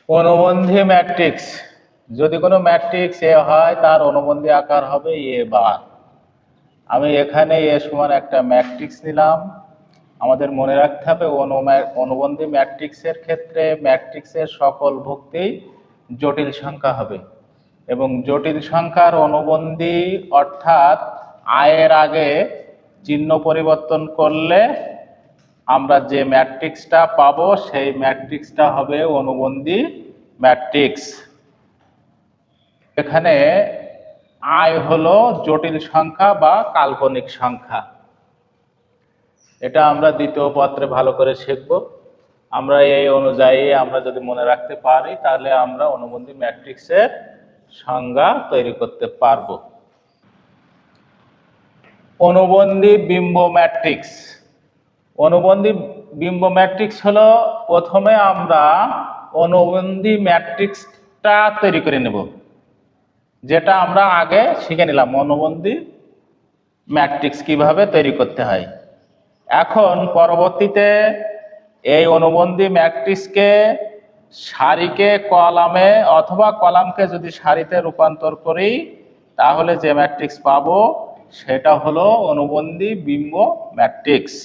অনুবন্ধী matrix, যদি কোনো matrix এ হয় তার অনুবন্ধী আকার হবে এ বার। আমি এখানে এ সমান একটা ম্যাট্রিক্স নিলাম। আমাদের মনে রাখতে হবে অনুবন্ধী ম্যাট্রিক্সের ক্ষেত্রে ম্যাট্রিক্সের সকল ভুক্তি জটিল সংখ্যা হবে এবং জটিল সংখ্যার অনুবন্ধী অর্থাৎ আয়ের আগে চিহ্ন পরিবর্তন করলে আমরা যে ম্যাট্রিক্সটা পাবো সেই ম্যাট্রিক্সটা হবে অনুবন্ধী ম্যাট্রিক্স। এখানে আয় হলো জটিল সংখ্যা বা কাল্পনিক সংখ্যা। এটা আমরা দ্বিতীয় পত্রে ভালো করে শিখব। আমরা এই অনুযায়ী আমরা যদি মনে রাখতে পারি তাহলে আমরা অনুবন্ধী ম্যাট্রিক্সের সংজ্ঞা তৈরি করতে পারবো। অনুবন্ধী বিম্ব ম্যাট্রিক্স। অনুবন্ধী বিম্ব ম্যাট্রিক্স হলো, প্রথমে আমরা অনুবন্ধী ম্যাট্রিক্সটা তৈরি করে নেব, যেটা আমরা আগে শিখে নিলাম অনুবন্ধী ম্যাট্রিক্স কিভাবে তৈরি করতে হয়। এখন পরবর্তীতে এই অনুবন্ধী ম্যাট্রিক্সকে সারিকে কলামে অথবা কলামকে যদি সারিতে রূপান্তর করি তাহলে যে ম্যাট্রিক্স পাবো সেটা হলো অনুবন্ধী বিম্ব ম্যাট্রিক্স।